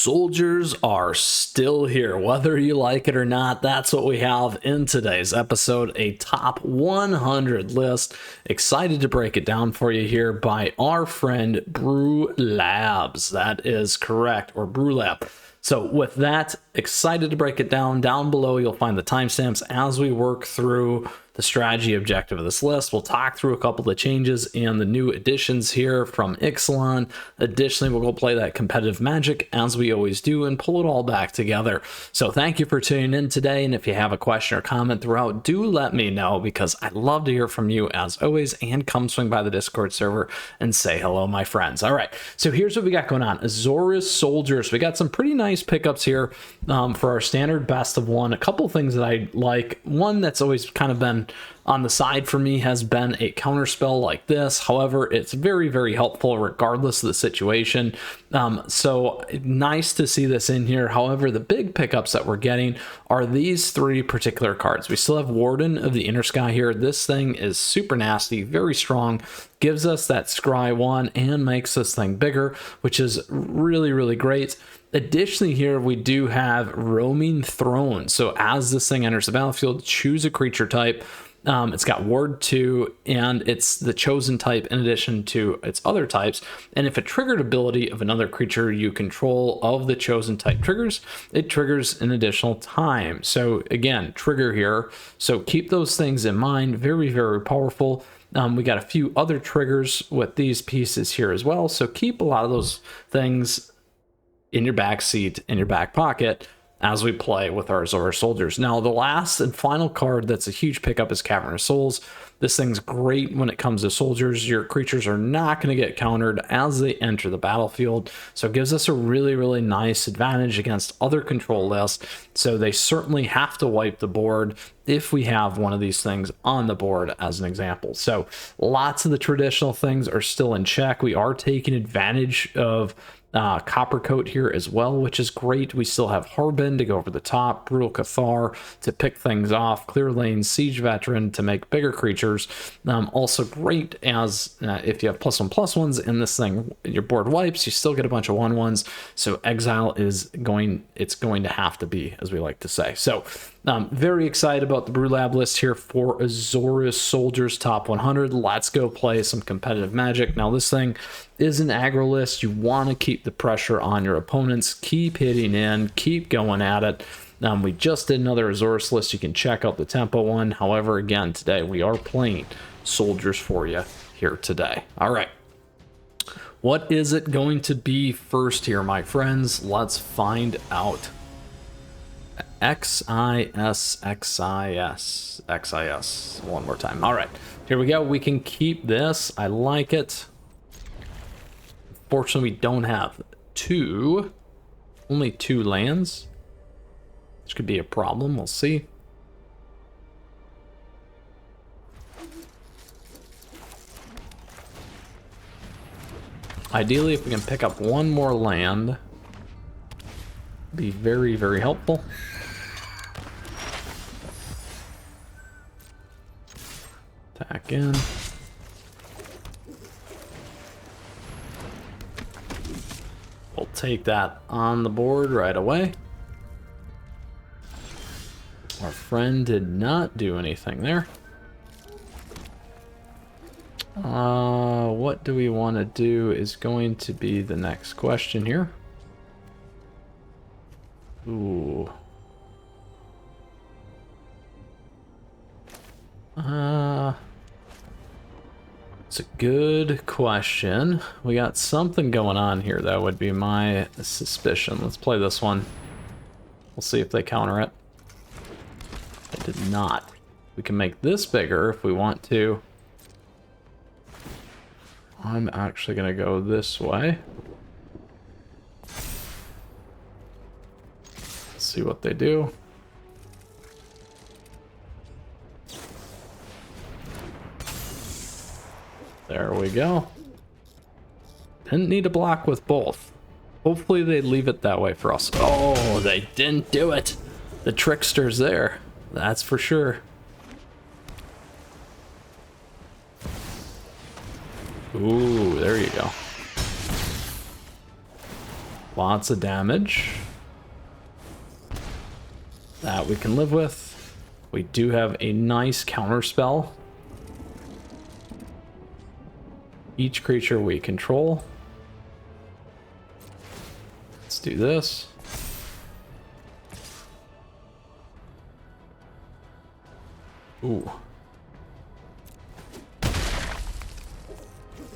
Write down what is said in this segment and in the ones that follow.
Soldiers are still here, whether you like it or not. That's what we have in today's episode, a top 100 list. Excited to break it down for you here by our friend Brew Labs. That is correct, or Brew Lab. So with that, excited to break it down. Down below, you'll find the timestamps as we work through the strategy objective of this list. We'll talk through a couple of the changes and the new additions here from Ixalan. Additionally, we'll go play that competitive Magic as we always do and pull it all back together. So thank you for tuning in today. And if you have a question or comment throughout, do let me know, because I'd love to hear from you as always. And come swing by the Discord server and say hello, my friends. All right, so here's what we got going on. Azorius Soldiers. We got some pretty nice pickups here for our standard best of one. A couple things that I like. One that's always kind of been on the side for me has been a counter spell like this. However, it's very, very helpful regardless of the situation. So nice to see this in here. However, the big pickups that we're getting are these three particular cards. We still have Warden of the Inner Sky here. This thing is super nasty, very strong, gives us that scry 1 and makes this thing bigger, which is really, really great. Additionally, here we do have Roaming Throne. So as this thing enters the battlefield, choose a creature type. It's got Ward 2, and it's the chosen type in addition to its other types. And if a triggered ability of another creature you control of the chosen type triggers, it triggers an additional time. So again, trigger here. So keep those things in mind. Very, very powerful. We got a few other triggers with these pieces here as well. So keep a lot of those things in your back seat, in your back pocket, as we play with our Azorius Soldiers. Now, the last and final card that's a huge pickup is Caverns of Souls. This thing's great when it comes to soldiers. Your creatures are not going to get countered as they enter the battlefield, so it gives us a really, really nice advantage against other control lists. So they certainly have to wipe the board if we have one of these things on the board, as an example. So lots of the traditional things are still in check. We are taking advantage of Copper Coat here as well, which is great. We still have Harbin to go over the top, Brutal Cathar to pick things off, Clear Lane, Siege Veteran to make bigger creatures. Also great as if you have +1/+1s in this thing, your board wipes, you still get a bunch of 1/1s. So exile is going to have to be, as we like to say. So very excited about the Brew Lab list here for Azorius Soldiers top 100. Let's go play some competitive Magic. Now, this thing is an aggro list. You want to keep the pressure on your opponents. Keep hitting in. Keep going at it. We just did another Azorius list. You can check out the tempo one. However, again, today we are playing Soldiers for you here today. All right. What is it going to be first here, my friends? Let's find out. XIS. One more time. All right, here we go. We can keep this. I like it. Fortunately, we don't have only two lands, which could be a problem. We'll see. Ideally, if we can pick up one more land, be very, very helpful. Attack in. We'll take that on the board right away. Our friend did not do anything there. What do we want to do is going to be the next question here. Ooh. It's a good question. We got something going on here, that would be my suspicion. Let's play this one. We'll see if they counter it. They did not. We can make this bigger if we want to. I'm actually going to go this way. Let's see what they do. There we go. Didn't need to block with both. Hopefully they leave it that way for us. Oh, they didn't do it. The trickster's there. That's for sure. Ooh, there you go. Lots of damage. That we can live with. We do have a nice counter spell. Each creature we control. Let's do this. Ooh.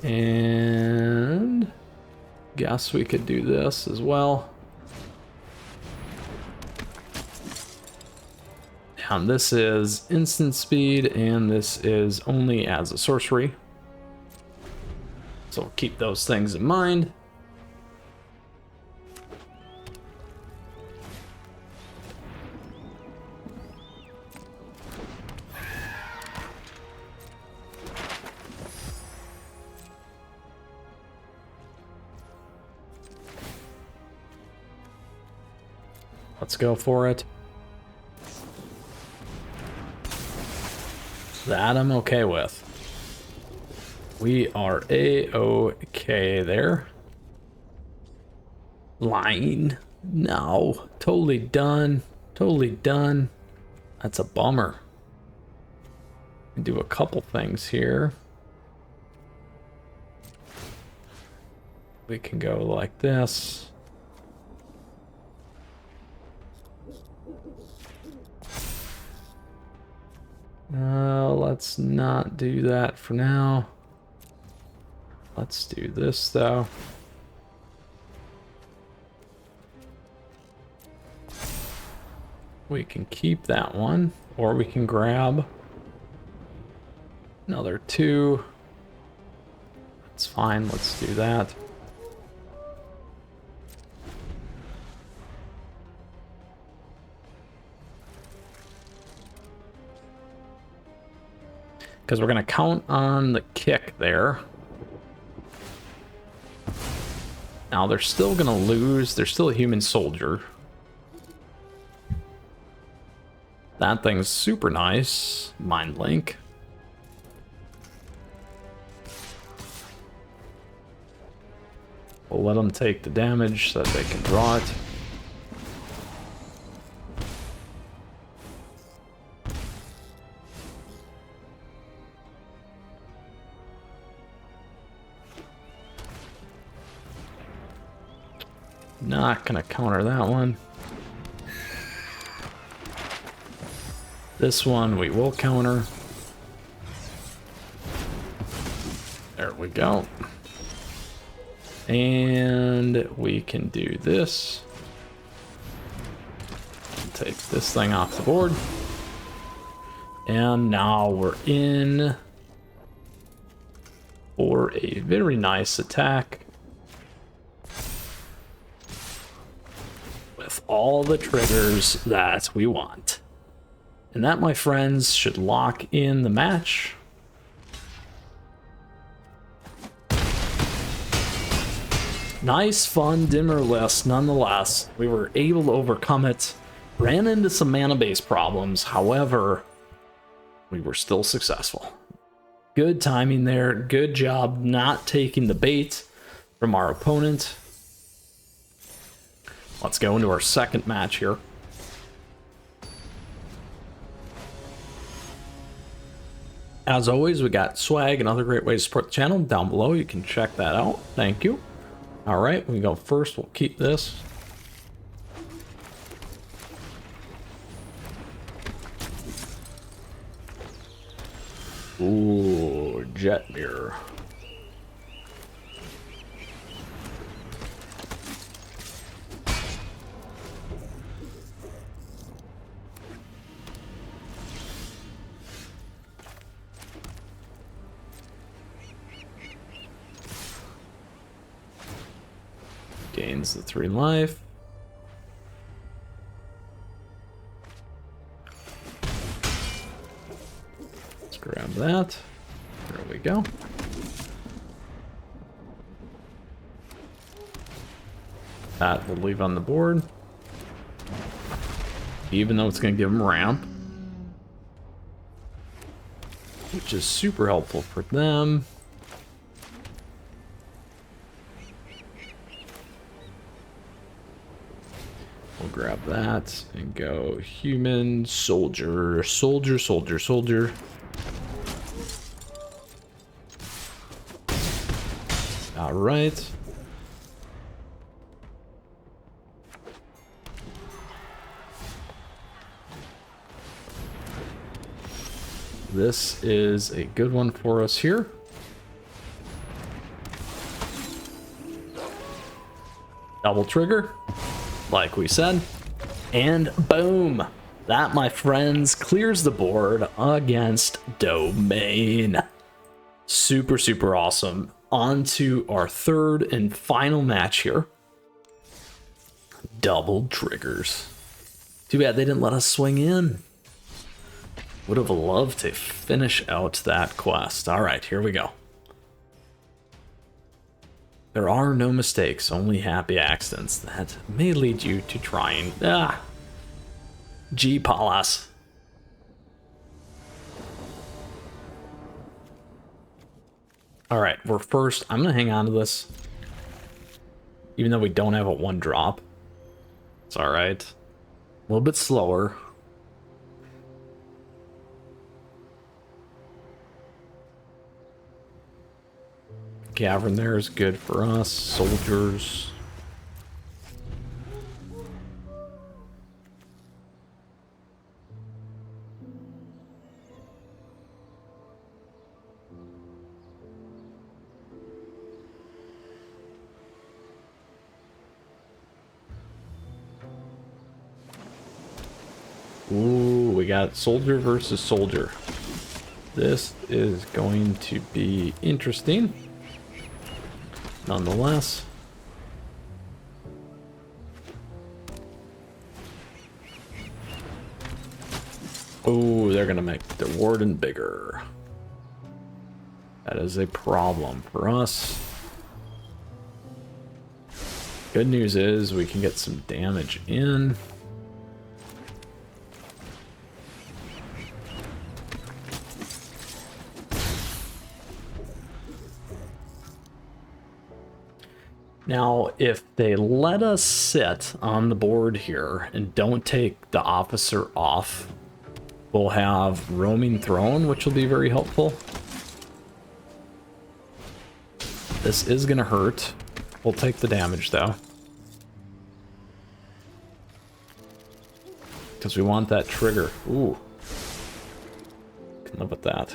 And guess we could do this as well. And this is instant speed, and this is only as a sorcery. So keep those things in mind. Let's go for it. That I'm okay with. We are A-okay there. Line. No. Totally done. Totally done. That's a bummer. We can do a couple things here. We can go like this. Let's not do that for now. Let's do this though. We can keep that one, or we can grab another 2. That's fine, let's do that. Because we're going to count on the kick there. Now they're still going to lose. They're still a human soldier. That thing's super nice. Mind Link. We'll let them take the damage so that they can draw it. Not gonna counter that one. This one we will counter. There we go. And we can do this. Take this thing off the board. And now we're in for a very nice attack. With all the triggers that we want. And that, my friends, should lock in the match. Nice, fun Dimir list, nonetheless. We were able to overcome it. Ran into some mana-based problems, however, we were still successful. Good timing there. Good job not taking the bait from our opponent. Let's go into our second match here. As always, we got swag and other great ways to support the channel down below. You can check that out. Thank you. All right, we go first. We'll keep this. Ooh, Dimir. Gains the 3 life. Let's grab that. There we go. That we'll leave on the board. Even though it's going to give them ramp. Which is super helpful for them. We'll grab that and go human, soldier, soldier, soldier, soldier. All right. This is a good one for us here. Double trigger, like we said, and boom. That, my friends, clears the board against Domain. Super, super awesome. On to our third and final match here. Double triggers. Too bad they didn't let us swing in. Would have loved to finish out that quest. All right, here we go. There are no mistakes, only happy accidents that may lead you to trying. G Palas. All right, we're first. I'm gonna hang on to this, even though we don't have a 1-drop. It's all right. A little bit slower. Cavern there is good for us. Soldiers. Ooh, we got soldier versus soldier. This is going to be interesting. Nonetheless. Oh, they're gonna make the warden bigger. That is a problem for us. Good news is we can get some damage in. Now, if they let us sit on the board here and don't take the officer off, we'll have roaming throne, which will be very helpful. This is going to hurt. We'll take the damage, though, because we want that trigger. Ooh. Can live with that.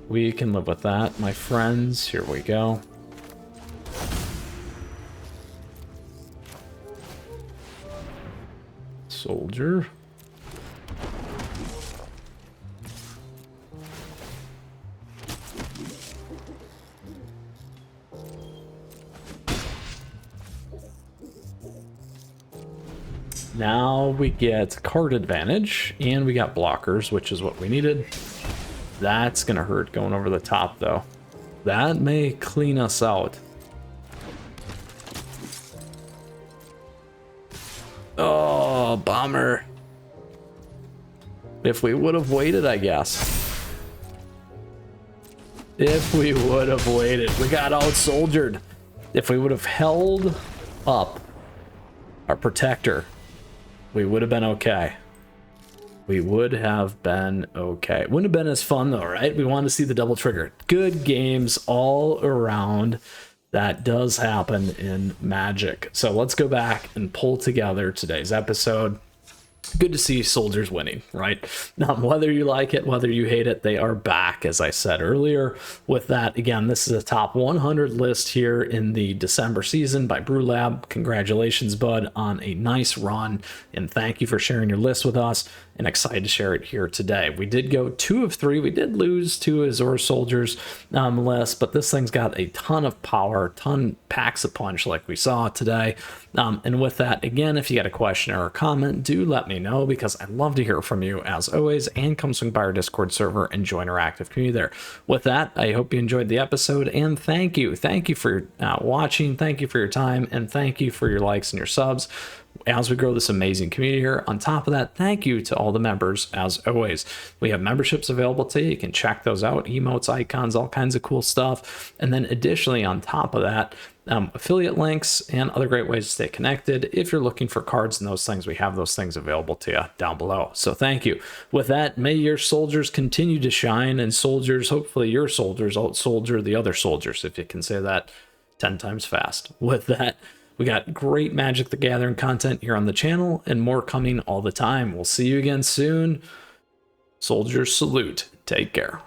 We can live with that, my friends. Here we go. Soldier. Now we get card advantage, and we got blockers, which is what we needed. That's gonna hurt going over the top, though. That may clean us out. Oh, bummer. If we would have waited, I guess. If we would have waited. We got out-soldiered. If we would have held up our protector, we would have been okay. We would have been okay. Wouldn't have been as fun, though, right? We want to see the double trigger. Good games all around. That does happen in Magic. So let's go back and pull together today's episode. Good to see soldiers winning, right? Whether you like it, whether you hate it, they are back, as I said earlier. With that, again, this is a top 100 list here in the December season by BrewLab. Congratulations, bud, on a nice run, and thank you for sharing your list with us, and excited to share it here today. We did go 2 of 3. We did lose 2 Azorius Soldiers list, but this thing's got a ton of power, packs a punch like we saw today. And with that, again, if you got a question or a comment, do let me know, because I'd love to hear from you as always, and come swing by our Discord server and join our active community there. With that, I hope you enjoyed the episode, and thank you for watching, thank you for your time, and thank you for your likes and your subs. as we grow this amazing community here. On top of that, thank you to all the members. As always, we have memberships available to you. You can check those out, emotes, icons, all kinds of cool stuff. And then additionally, on top of that, affiliate links and other great ways to stay connected. If you're looking for cards and those things, we have those things available to you down below. So thank you. With that, may your soldiers continue to shine, and soldiers, hopefully your soldiers out-soldier the other soldiers, if you can say that 10 times fast. With that, we got great Magic the Gathering content here on the channel and more coming all the time. We'll see you again soon. Soldiers salute. Take care.